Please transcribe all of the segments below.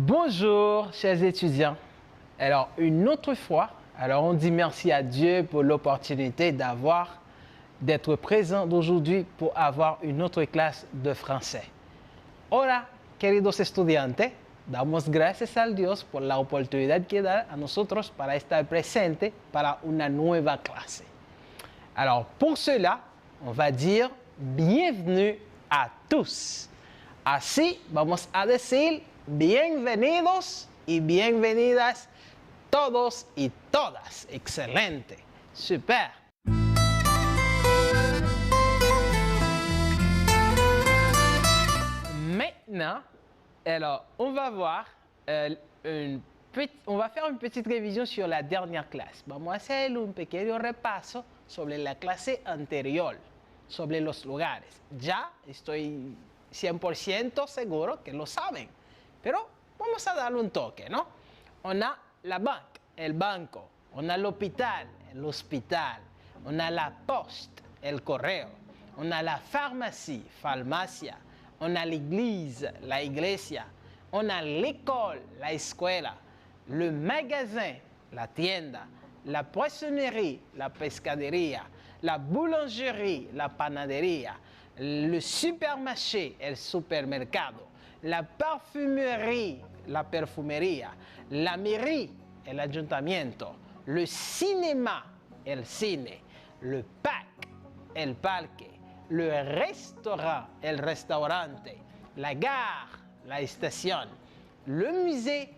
Bonjour, chers étudiants. Alors, une autre fois, on dit merci à Dieu pour l'opportunité d'être présent aujourd'hui pour avoir une autre clase de français. Hola, queridos estudiantes, damos gracias a Dios por la oportunidad que da a nosotros para estar presente para una nueva clase. Alors, pour cela, on va dire bienvenue à tous. Así vamos a decir bienvenidos y bienvenidas todos y todas. Excelente. Super. Maintenant, on va voir on va faire une petite révision sur la dernière clase. Vamos a hacer un pequeño repaso sobre la clase anterior, sobre los lugares. Ya estoy 100% seguro que lo saben, pero vamos a darle un toque, ¿no? On a la banque, el banco. On a l'hôpital, el hospital. On a la poste, el correo. On a la pharmacie, farmacia. On a l'église, la iglesia. On a l'école, la escuela. Le magasin, la tienda. La poissonnerie, la pescadería. La boulangerie, la panadería. Le supermarché, el supermercado. La parfumerie, la perfumería. La mairie, el ayuntamiento. Le cinéma, el cine. Le parc, el parque. Le restaurant, el restaurante. La gare, la estación. Le musée,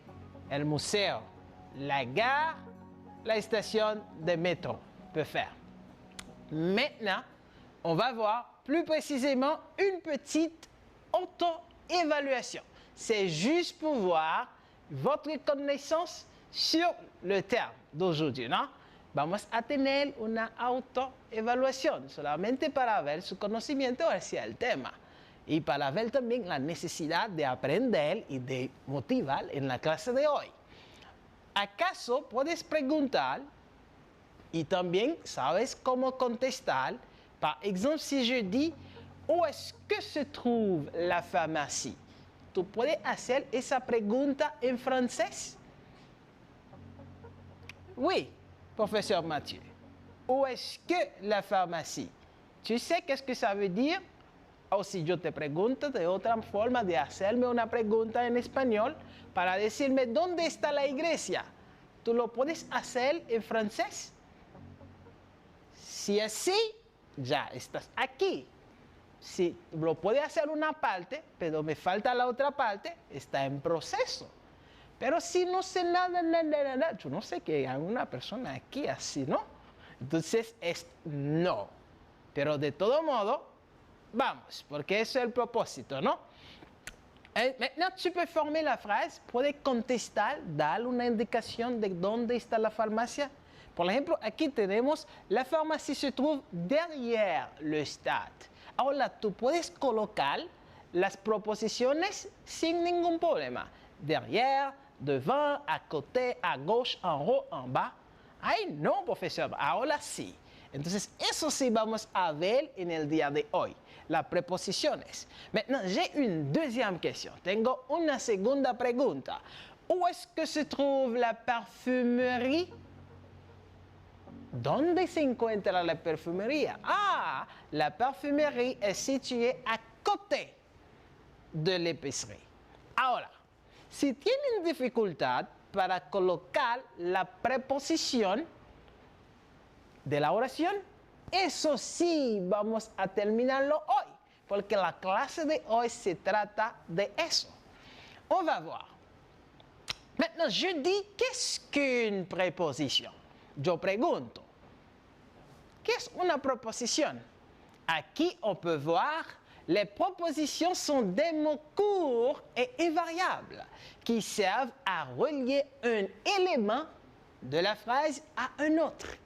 el museo. La gare, la estación de métro peut faire. Maintenant, on va voir plus précisément une petite auto-évaluation. C'est juste pour voir votre connaissance sur le terme d'aujourd'hui, ¿no? Vamos a tener una autoevaluación solamente para ver su conocimiento hacia el tema y para ver también la necesidad de aprender y de motivar en la clase de hoy. ¿Acaso puedes preguntar y también sabes cómo contestar? Par exemple, si je dis où est-ce que se trouve la pharmacie, ¿tú puedes hacer esa pregunta en francés? Oui, professeur Mathieu. Où est-ce que la pharmacie? ¿Tu sais qu'est-ce que ça veut dire? O si yo te pregunto de otra forma de hacerme una pregunta en español para decirme ¿dónde está la iglesia? ¿Tú lo puedes hacer en francés? Si es sí, ya estás aquí. Si lo puede hacer una parte, pero me falta la otra parte, está en proceso. Pero si no sé nada, yo no sé que hay una persona aquí así, ¿no? Entonces es no. Pero de todo modo, vamos, porque eso es el propósito, ¿no? Maintenant, tu peux former la phrase, puedes contestar, dar una indicación de dónde está la farmacia. Por ejemplo, aquí tenemos, la farmacie se trouve derrière le stade. Ahora, tú puedes colocar las proposiciones sin ningún problema. Derrière, devant, à côté, à gauche, en haut, en bas. Ay, no, profesor, ahora sí. Entonces, eso sí vamos a ver en el día de hoy, las preposiciones. Maintenant, j'ai une deuxième question. Tengo una segunda pregunta. Où est-ce que se trouve la parfumerie? ¿Dónde se encuentra la perfumería? Ah, la parfumerie est située à côté de l'épicerie. Ahora, si tienen dificultad para colocar la preposición de la oración, eso sí vamos a terminarlo hoy, porque la clase de hoy se trata de eso. On va voir. Maintenant, je dis, qu'est-ce qu'une préposition? Yo pregunto, ¿qué es una proposición? Aquí on peut voir, les propositions sont des mots courts et invariables qui servent à relier un élément de la phrase à un autre.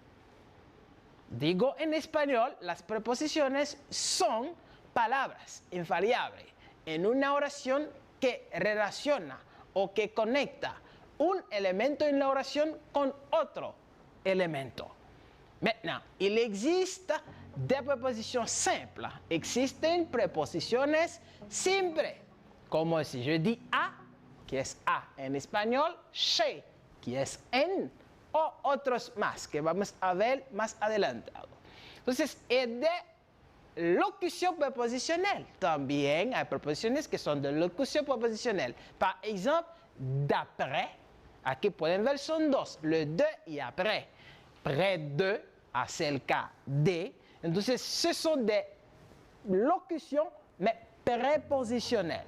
Digo en español, las preposiciones son palabras invariables en una oración que relaciona o que conecta un elemento en la oración con otro elemento. Maintenant, il existe des prépositions simples. Existen preposiciones simples, como si je dis a que es A. En español, che, que es en, o otros más que vamos a ver más adelantado. Entonces, es de locución preposicional. También hay preposiciones que son de locución preposicional. Par exemple, d'après. Aquí pueden ver, son dos, le de y après. Près de, acerca de. Entonces, ce sont des locutions, mais preposicionales.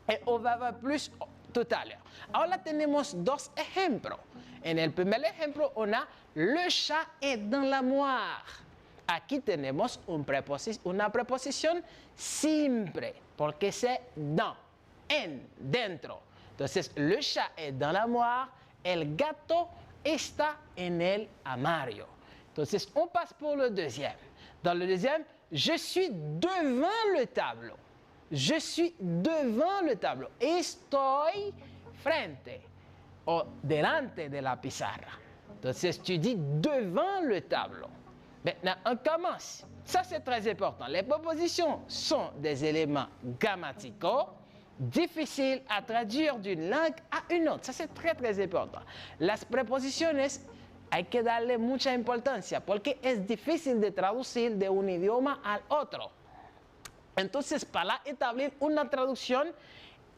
Et on va ver plus tout à l'heure. Ahora tenemos dos ejemplos. En el primer ejemplo, on a le chat est dans la moire. Aquí tenemos una preposición simple, porque c'est dans, en, dentro. Entonces, le chat est dans la moire, el gato está en el armario. Entonces, on passe pour le deuxième. Dans le deuxième, je suis devant le tableau. Je suis devant le tableau. Estoy frente o delante de la pizarra. Entonces, tu dis devant le tableau. Maintenant, on commence. Ça, c'est très important. Les propositions sont des éléments grammaticaux difficiles à traduire d'une langue à une autre. Ça, c'est très, très important. Las preposiciones hay que darle mucha importancia porque es difícil de traducir de un idioma al otro. Entonces, para establir una traducción,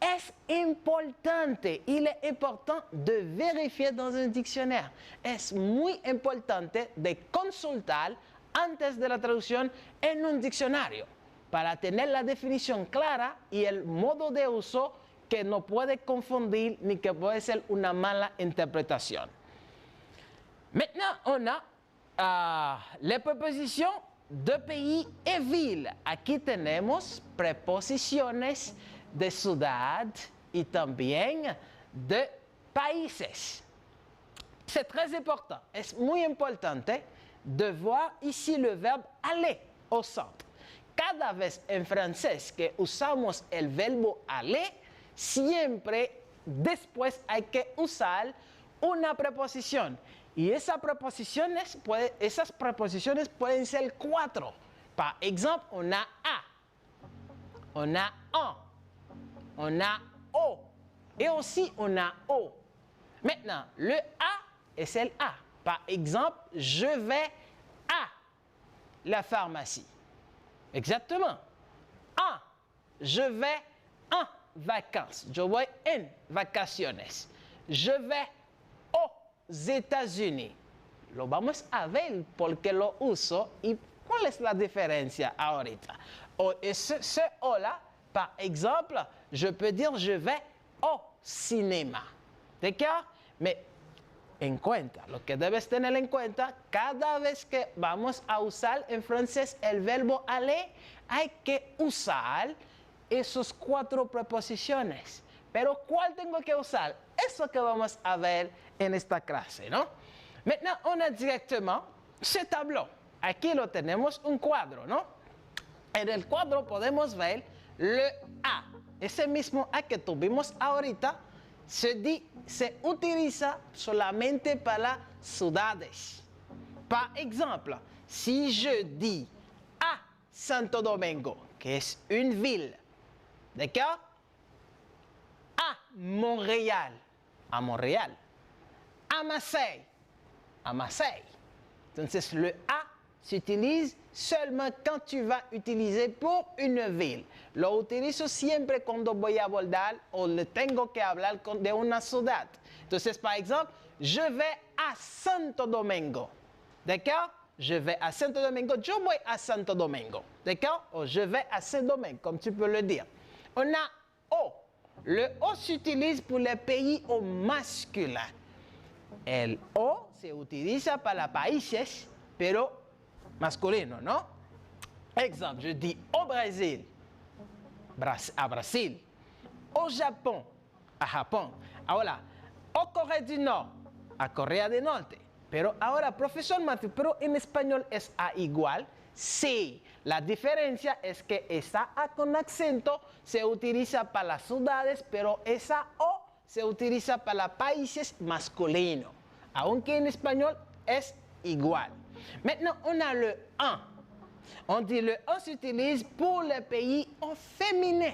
es importante, il est important de vérifier dans un dictionnaire. Es muy importante de consultar antes de la traducción en un diccionario para tener la definición clara y el modo de uso que no puede confundir ni que puede ser una mala interpretación. Maintenant, on a les prepositions de pays et ville. Aquí tenemos preposiciones de ciudad y también de países. C'est très important. Es muy importante de voir ici le verbe aller au centre. Cada vez en francés que usamos el verbo aller, siempre después hay que usar una preposición. Y esas preposiciones pueden ser 4. Par exemple, on a a, on a en, on a o, et aussi on a o. Maintenant, le a est el a. Par exemple, je vais à la pharmacie. Exactement. En, je vais en vacances. Yo voy en vacaciones. Je vais aux États-Unis. Lo vamos a ver porque lo uso y cuál es la diferencia ahorita. O ce hola, par exemple, je peux dire je vais au cinéma. ¿D'accord? Mais en cuenta, lo que debes tener en cuenta, cada vez que vamos a usar en francés el verbo aller, hay que usar esos 4 preposiciones. Pero ¿cuál tengo que usar? Eso que vamos a ver en esta clase, ¿no? Maintenant, on a directement ce tableau. Aquí lo tenemos un cuadro, ¿no? En el cuadro podemos ver le A. Ese mismo A que tuvimos ahorita se utiliza solamente para ciudades. Par exemple, si je dis à Santo Domingo, que es une ville, d'accord? À Montréal, à Montréal. À Marseille, à Marseille. Entonces, le A s'utilise seulement quand tu vas utiliser pour une ville. Lo utilizo siempre cuando voy a abordar o le tengo que hablar de una ciudad. Entonces, par exemple, je vais à Santo Domingo. D'accord? Je vais à Santo Domingo. Yo voy a Santo Domingo. D'accord? O je vais à Saint-Domingue, comme tu peux le dire. On a O. Le O s'utilise pour les pays au masculin. El O se utiliza para países, pero masculino, ¿no? Exemple, je dis au Brésil, à Brasil, au Japón, a Japón. Ahora, au Corée du Nord, a Corea del Norte. Pero ahora, profesor Matthew, ¿pero en español es A igual? Sí, la diferencia es que esa A con acento se utiliza para las ciudades, pero esa O se utiliza para países masculinos, aunque en español es igual. Maintenant, on a le en. On dit le en s'utilise pour les pays au féminin.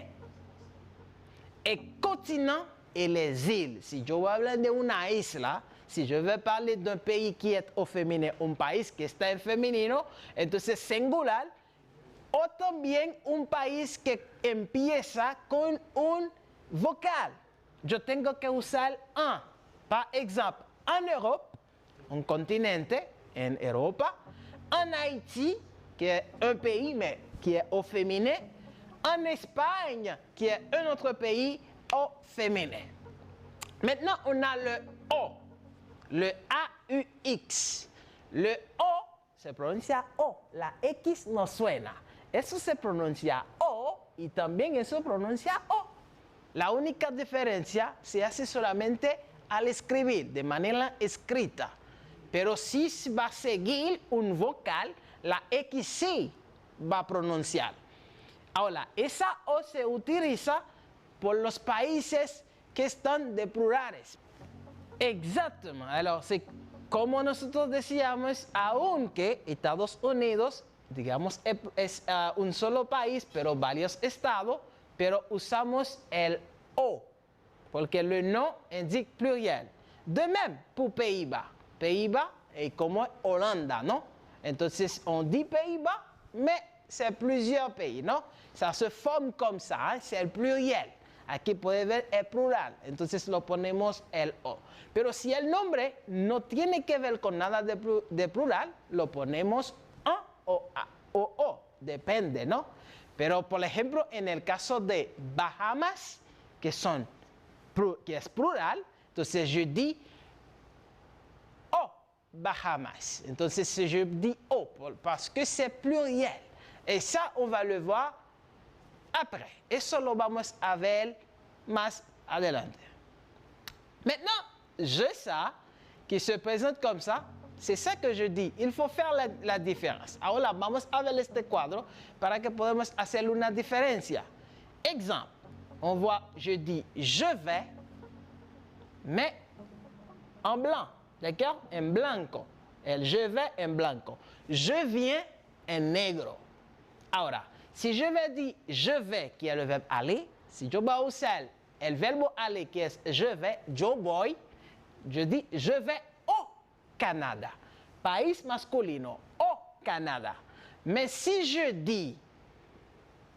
Et continent et les îles. Si je veux hablar de una isla, si je veux parler d'un pays qui est au féminin, un país que está en femenino, entonces singular, o también un país que empieza con un vocal. Yo tengo que usar un. Par exemple, en Europe, un continente, en Europa, en Haïti, qui est un pays, mais qui est au féminin, en Espagne, qui est un autre pays au féminin. Maintenant, on a le O, le A-U-X. Le O se pronuncia O, la X no suena. Eso se pronuncia O y también eso pronuncia O. La única diferencia se hace solamente al escribir, de manera escrita. Pero si va a seguir un vocal, la X sí va a pronunciar. Ahora, esa O se utiliza por los países que están de plurales. Exactamente. Alors, c'est como nosotros decíamos, aunque Estados Unidos, digamos, es un solo país, pero varios estados, pero usamos el O, porque le no indique pluriel. De même pour Pays-Bas. Pays-Bas est comme Hollande, non? Entonces, on dit Pays-Bas, mais c'est plusieurs pays, ¿no? Ça se forme comme ça, ¿eh? C'est el pluriel. Aquí puede ver el plural, entonces lo ponemos el O. Pero si el nombre no tiene que ver con nada de plural, lo ponemos A o A o O, depende, ¿no? Pero, por ejemplo, en el caso de Bahamas, que es plural, entonces je dis O Bahamas. Entonces je dis O parce que c'est pluriel. Et ça, on va le voir après. Eso lo vamos a ver más adelante. Maintenant, je ça, qui se présente comme ça, c'est ça que je dis. Il faut faire la différence. Ahora vamos a ver este cuadro para que podamos hacer una diferencia. Exemple, on voit, je dis je vais, mais en blanc. D'accord? En blanco. El je vais en blanco. Je viens en negro. Ahora, si je vais dire je vais, qui est le verbe aller, si yo voy a usar el verbo aller, qui est je vais, yo voy, je dis je vais au Canada. País masculino, au Canada. Mais si je dis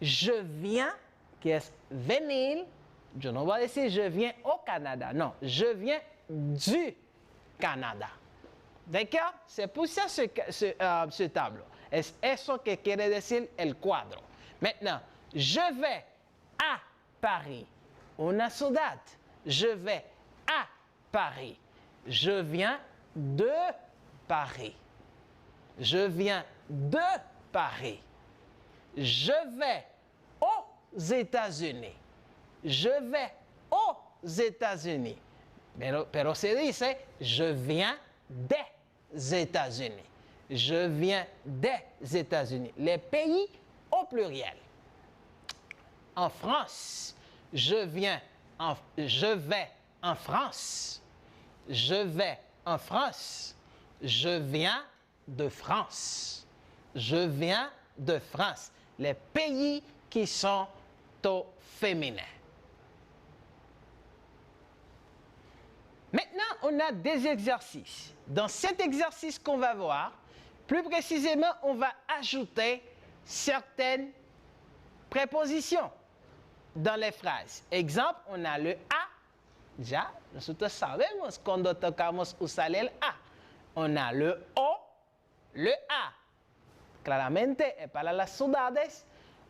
je viens, qui est venir, je ne vais pas dire je viens au Canada. Non, je viens du Canada. D'accord? C'est pour ça ce tableau. Es eso que quiere decir el cuadro. Maintenant, je vais à Paris. Una ciudad. Je vais à Paris. Je viens de Paris. Je viens de Paris. Je vais aux États-Unis. Je vais aux États-Unis. Pero se dice, je viens des États-Unis. Je viens des États-Unis. Les pays au pluriel. En France, je vais en France. Je vais en France. Je viens de France. Je viens de France. Les pays qui sont au féminin. Maintenant, on a des exercices. Dans cet exercice qu'on va voir, plus précisément, on va ajouter certaines prépositions dans les phrases. Exemple, on a le A. Ya, nosotros sabemos cuando tocamos usar el A. On a le O, le A. Claramente, para las ciudades,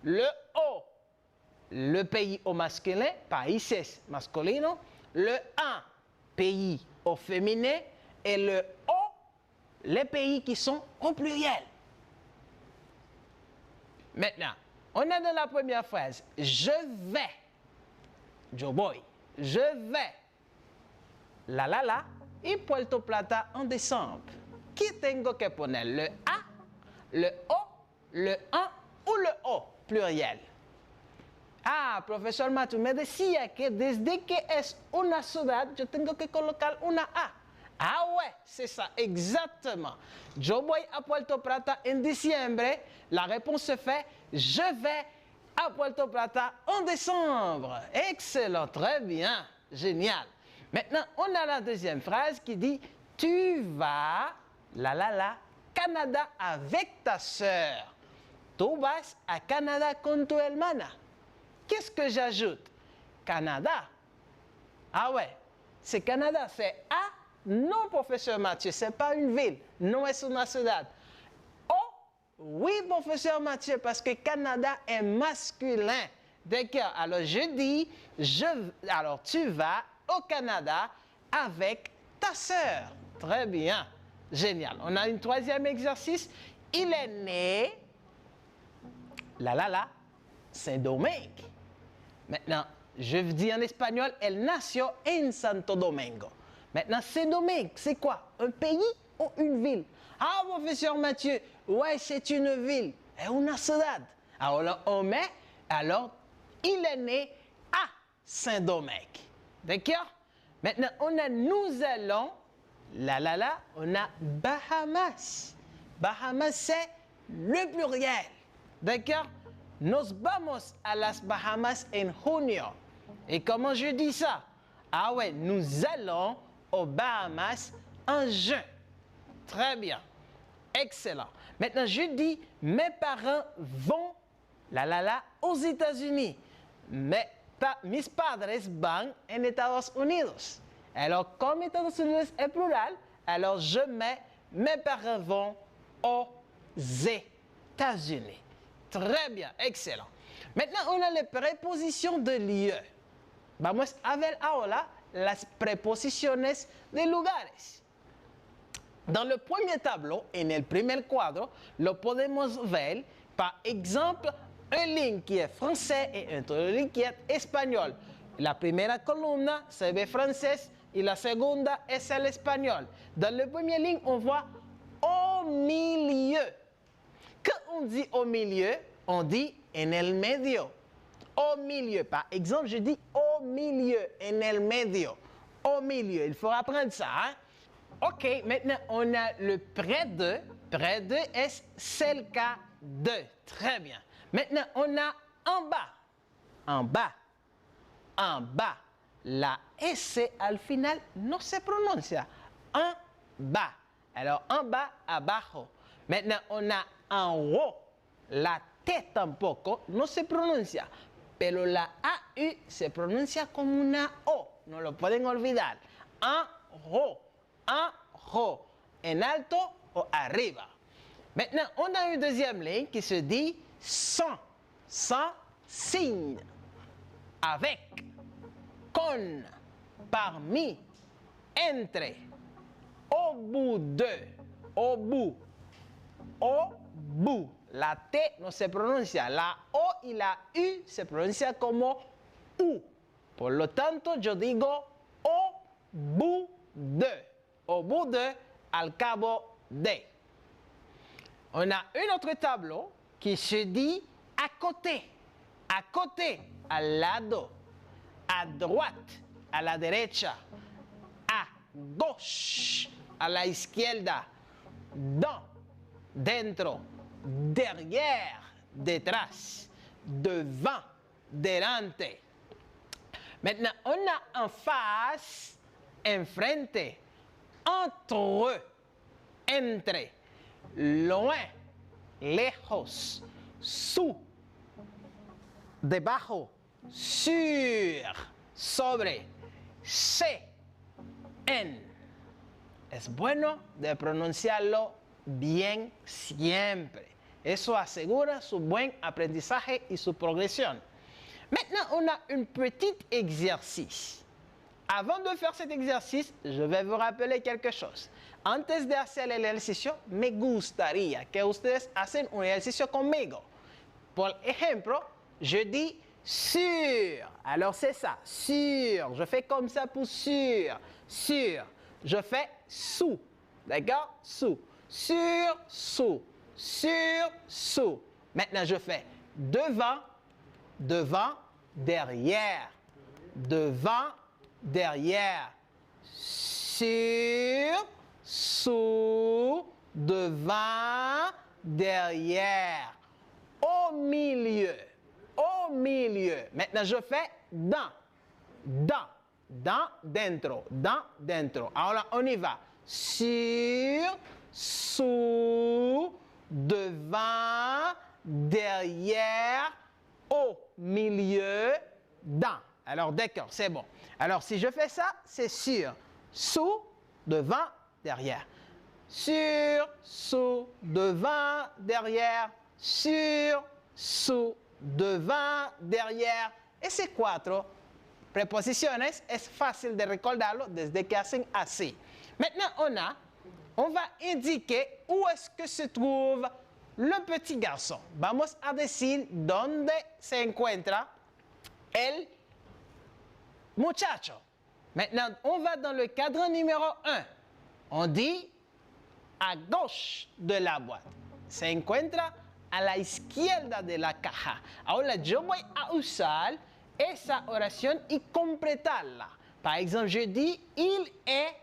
le O, le pays au masculin, países masculinos, le A, pays au féminin, et le O, les pays qui sont au pluriel. Maintenant, on a dans la première phrase, je vais, yo voy, je vais, la, y Puerto Plata en décembre. Qui tengo que poner? Le A, le O, le un ou le O, pluriel. Ah, profesor Matu, me decía que desde que es una ciudad, yo tengo que colocar una A. Ah ouais, c'est ça, exactement. Yo voy a Puerto Plata en diciembre. La réponse se fait, je vais à Puerto Plata en décembre. Excellent, très bien. Génial. Maintenant, on a la deuxième phrase qui dit tu vas, Canada avec ta sœur. Tú vas a Canada con tu hermana. Qu'est-ce que j'ajoute? Canada. Ah ouais, c'est Canada, c'est A. Non, professeur Mathieu, ce n'est pas une ville. Non, es una ciudad. Oh, oui, professeur Mathieu, parce que Canada est masculin. D'accord, alors je dis, alors tu vas au Canada avec ta sœur. Très bien, génial. On a un troisième exercice. Il est né, Saint-Domingue. Maintenant, je dis en espagnol, el nació en Santo Domingo. Maintenant, Saint-Domingue, c'est quoi? Un pays ou une ville? Ah, professeur Mathieu, ouais, c'est une ville. Et una ciudad. Alors, on met, alors, il est né à Saint-Domingue. D'accord? Maintenant, nous allons, on a Bahamas. Bahamas, c'est le pluriel. D'accord? Nos vamos a las Bahamas en junio. Et comment je dis ça? Ah ouais, nous allons aux Bahamas en juin. Très bien. Excellent. Maintenant, je dis, mes parents vont, aux États-Unis. Mis padres van en Estados Unidos. Alors, comme Estados Unidos est plural, alors je mets, mes parents vont aux États-Unis. Très bien, excellent. Maintenant, on a les prépositions de lieu. Vamos a ver ahora las preposiciones de lugares. Dans le premier tableau, en el primer cuadro, lo podemos ver, par exemple, une ligne qui est français et une autre ligne qui est espagnol. La primera columna se ve française et la segunda es el espagnol. Dans la première ligne, on voit au milieu. Quand on dit au milieu, on dit en el medio. Au milieu. Par exemple, je dis au milieu, en el medio. Au milieu. Il faut apprendre ça. Hein? OK, maintenant, on a le près de. Près de est cerca de. Très bien. Maintenant, on a en bas. En bas. En bas. La S al final no se pronuncia. En bas. Alors, en bas, abajo. Maintenant, on a en haut. La T tampoco no se pronuncia. Pero la AU se pronuncia como una O. No lo pueden olvidar. En haut. En haut. En alto o arriba. Maintenant, on a une deuxième ligne qui se dit sans. Sans signe. Avec. Con. Parmi. Entre. Au bout de. Au bout. Au bout. La T no se pronuncia. La O y la U se pronuncia como U. Por lo tanto, yo digo au bout de. Au bout de, al cabo de. On a un autre tableau qui se dit à côté. À côté, al lado. À droite, a la derecha. À gauche, a la izquierda. Dans, dentro. Derrière, detrás. Devant, delante. Maintenant, on a en face, enfrente. Entre, entre, loin, lejos, sous, debajo, sur, sobre, se, en. Es bueno de pronunciarlo bien siempre. Eso asegura su buen aprendizaje y su progresión. Maintenant, on a un petit exercice. Avant de faire cet exercice, je vais vous rappeler quelque chose. Antes de hacer el ejercicio, me gustaría que ustedes hacen un ejercicio conmigo. Por ejemplo, je dis sur. Alors c'est ça, sur. Je fais comme ça pour sur. Sur. Je fais sous. D'accord? Sous. Sur, sous. Sur, sous. Maintenant, je fais devant, devant, derrière. Devant, derrière. Sur, sous, devant, derrière. Au milieu. Au milieu. Maintenant, je fais dans. Dans. dentro, dentro. Alors, on y va. Sur, sous, devant, derrière, au milieu, dans. Alors, d'accord, c'est bon. Alors, si je fais ça, c'est sur, sous, devant, derrière. Sur, sous, devant, derrière. Sur, sous, devant, derrière. Ese cuatro preposiciones es fácil de recordarlo desde que hacen así. Maintenant, on va indiquer où est-ce que se trouve le petit garçon. Vamos a decir dónde se encuentra el muchacho. Maintenant, on va dans le cadre numéro 1. On dit à gauche de la boîte. Se encuentra a la izquierda de la caja. Ahora yo voy a usar esa oración y completarla. Par exemple, je dis il est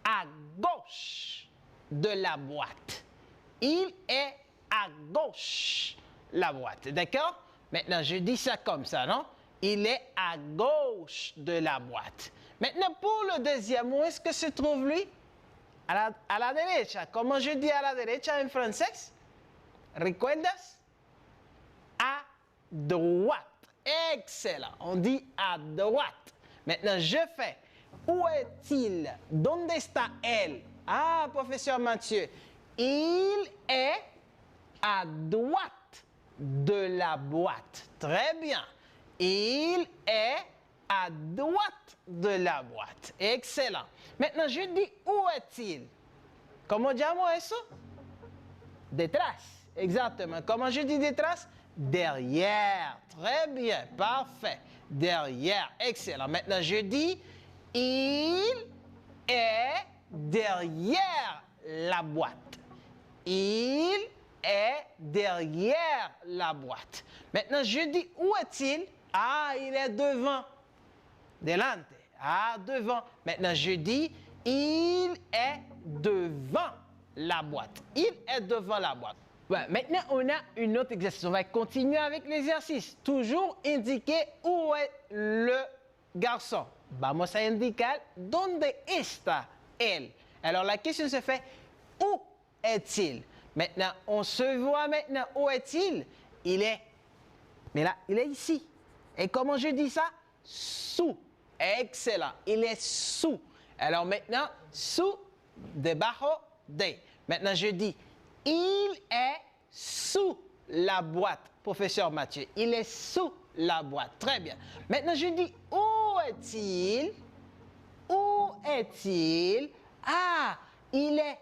à gauche de la boîte. Il est à gauche la boîte. D'accord? Maintenant, je dis ça comme ça, non? Il est à gauche de la boîte. Maintenant, pour le deuxième, où est-ce que se trouve lui? A la derecha. Comment je dis à la derecha en français? ¿Recuerdas? À droite. Excellent. On dit à droite. Maintenant, je fais. Où est-il? ¿Dónde está él? Ah, professeur Mathieu. Il est à droite de la boîte. Très bien. Il est à droite de la boîte. Excellent. Maintenant, je dis où est-il? ¿Cómo llamo eso? Detrás. Exactement. Comment je dis detrás? Derrière. Très bien. Parfait. Derrière. Excellent. Maintenant, je dis il est derrière la boîte. Il est derrière la boîte. Maintenant, je dis où est-il? Ah, il est devant. Delante. Ah, devant. Maintenant, je dis il est devant la boîte. Il est devant la boîte. Ouais, maintenant, on a un autre exercice. On va continuer avec l'exercice. Toujours indiquer où est le garçon. Vamos a indicar dónde está él. Alors, la question se fait où est-il? Maintenant, on se voit maintenant où est-il? Il est, mais là, il est ici. Et comment je dis ça? Sous. Excellent. Il est sous. Alors maintenant, sous, debajo de. Maintenant, je dis, il est sous la boîte, professeur Mathieu. Il est sous la boîte. Très bien. Maintenant, je dis, où est-il? Où est-il? Ah, il est...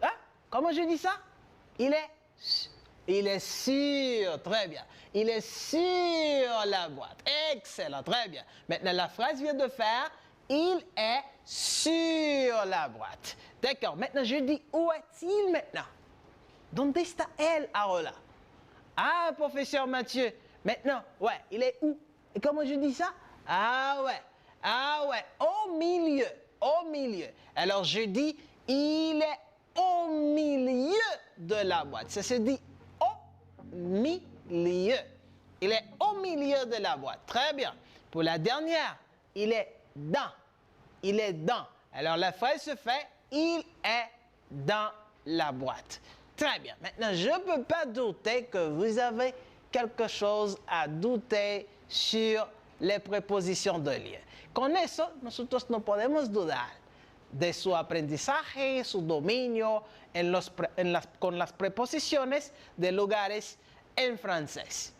Hein? Comment je dis ça? Il est sur. Très bien. Il est sur la boîte. Excellent. Très bien. Maintenant, la phrase vient de faire, il est sur la boîte. D'accord. Maintenant, je dis, où est-il maintenant? ¿Dónde está él ahora? Ah, professeur Mathieu. Maintenant, ouais, il est où? Et comment je dis ça? Ah ouais, au milieu, au milieu. Alors, je dis, il est au milieu de la boîte. Ça se dit au milieu. Il est au milieu de la boîte. Très bien. Pour la dernière, il est dans. Il est dans. Alors, la phrase se fait, il est dans la boîte. Très bien. Maintenant, je ne peux pas douter que vous avez quelque chose a douter sur las preposiciones de lien. Con eso, nosotros no podemos dudar de su aprendizaje, su dominio con las preposiciones de lugares en francés.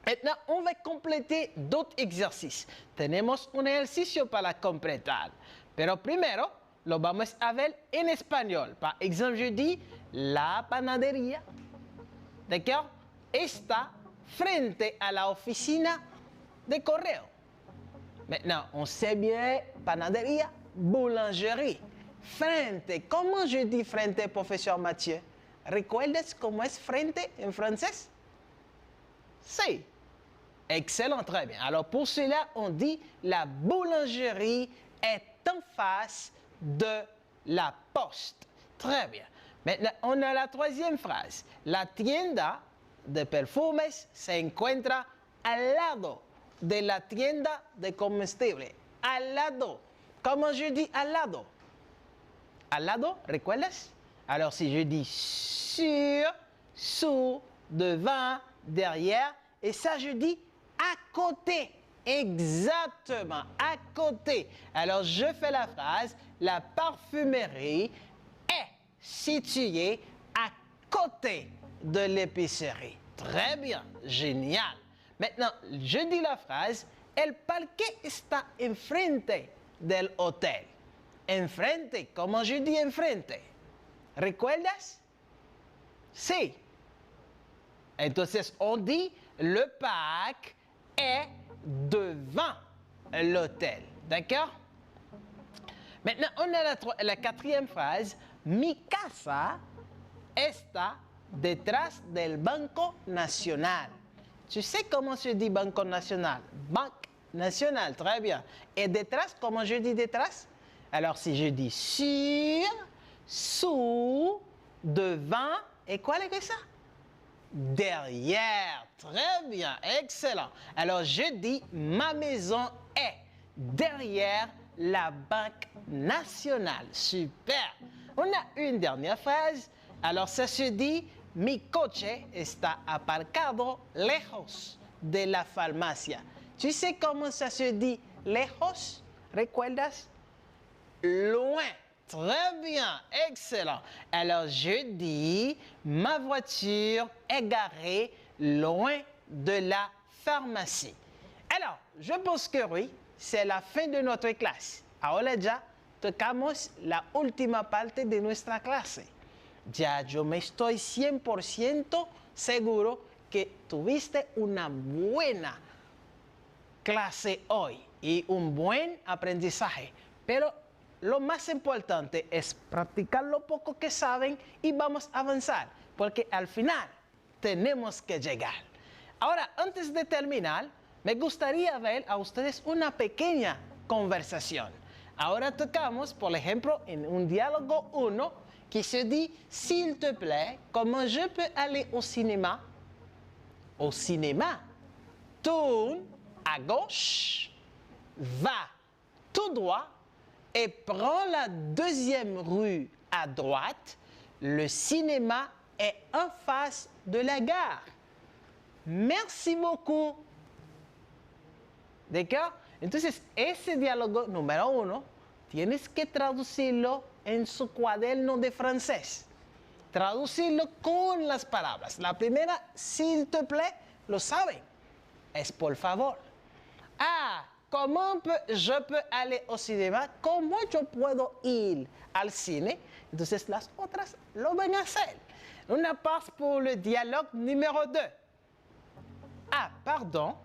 Maintenant, on va compléter d'autres exercices. Tenemos un ejercicio para completar. Pero primero, lo vamos a ver en español. Par exemple, je dis, la panadería, d'accord, está frente a la oficina de correo. Maintenant, on sait bien, panadería, boulangerie. Frente, comment je dis frente, professeur Mathieu? ¿Recuerdas cómo es frente en francés? Sí. Excellent, très bien. Alors, pour cela, on dit la boulangerie est en face de la poste. Très bien. Maintenant, on a la troisième phrase. La tienda de perfumes se encuentra al lado de la tienda de comestibles. Al lado. Comment je dis al lado? Al lado, ¿recuerdas? Alors si je dis sur, sous, devant, derrière, et ça je dis à côté. Exactement, à côté. Alors je fais la phrase, la parfumerie est située à côté de l'épicerie. Très bien, génial. Maintenant, je dis la phrase, el parque está enfrente del hotel. Enfrente, ¿cómo je dis enfrente? ¿Recuerdas? Sí. Entonces, on dit le parc est devant l'hôtel. D'accord? Maintenant, on a la quatrième phrase. Mi casa está detrás del Banco Nacional. Tu sais comment se dit Banco Nacional? Banque nationale, très bien. Et detrás, comment je dis detrás? Alors, si je dis sur, sous, devant, et quoi avec ça? Derrière. Très bien, excellent. Alors, je dis ma maison est derrière la Banque Nationale. Super. On a une dernière phrase. Alors, ça se dit mi coche está aparcado lejos de la farmacia. Tu sais comment ça se dit lejos? ¿Recuerdas? Loin. Très bien, excellent. Alors, je dis, ma voiture est garée loin de la pharmacie. Alors, je pense que oui, c'est la fin de notre clase. Ahora ya tocamos la última parte de nuestra clase. Ya yo me estoy 100% seguro que tuviste una buena clase hoy y un buen aprendizaje. Pero lo más importante es practicar lo poco que saben y vamos a avanzar, porque al final tenemos que llegar. Ahora, antes de terminar, me gustaría ver a ustedes una pequeña conversación. Ahora tocamos, por ejemplo, en un diálogo 1 qui se dit « S'il te plaît, comment je peux aller au cinéma ?» Au cinéma, tourne à gauche, va tout droit et prends la deuxième rue à droite. Le cinéma est en face de la gare. Merci beaucoup. ¿D'accord? Entonces, ese diálogo número 1, tienes que traducirlo en su cuaderno de francés. Traducirlo con las palabras. La primera, s'il te plaît, lo saben. Es por favor. Ah, ¿cómo je peux aller au cinéma? ¿Cómo yo puedo ir al cine? Entonces, las otras lo van a hacer. Una passe pour le dialogue numéro 2. Ah, pardon.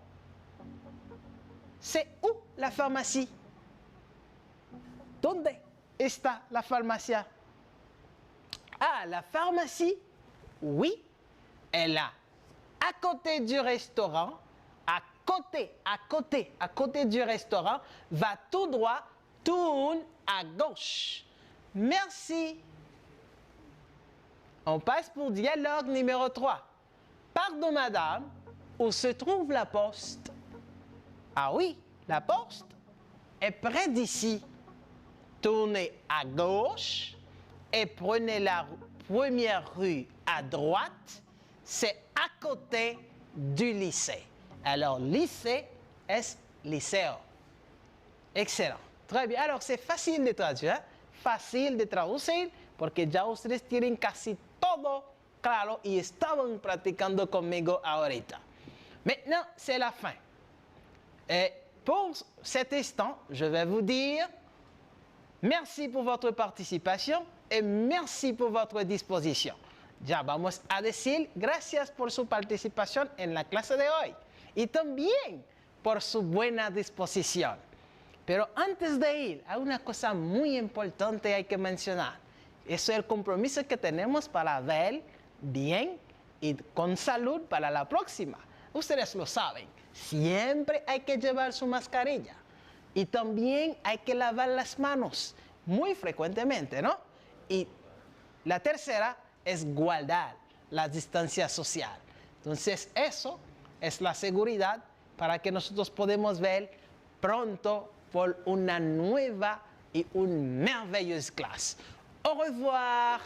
C'est où la pharmacie? ¿Dónde está la farmacia? Ah, la pharmacie, oui, elle est à côté du restaurant, à côté du restaurant, va tout droit, tourne à gauche. Merci. On passe pour dialogue numéro 3. Pardon, madame, où se trouve la poste? Ah oui, la poste est près d'ici. Tournez à gauche et prenez la première rue à droite. C'est à côté du lycée. Alors, lycée es liceo. Excellent. Très bien. Alors, c'est facile de traduire, ¿eh? Fácil de traducir, porque ya ustedes tienen casi todo claro y estaban practicando conmigo ahorita. Maintenant, c'est la fin. Et pour cet instant, je vais vous dire merci pour votre participation et merci pour votre disposición. Ya vamos a decir gracias por su participación en la clase de hoy y también por su buena disposición. Pero antes de ir, hay una cosa muy importante que hay que mencionar. Eso es el compromiso que tenemos para ver bien y con salud para la próxima. Ustedes lo saben, siempre hay que llevar su mascarilla y también hay que lavar las manos muy frecuentemente, ¿no? Y la tercera es guardar la distancia social. Entonces, eso es la seguridad para que nosotros podamos ver pronto por una nueva y una merveilleuse clase. Au revoir!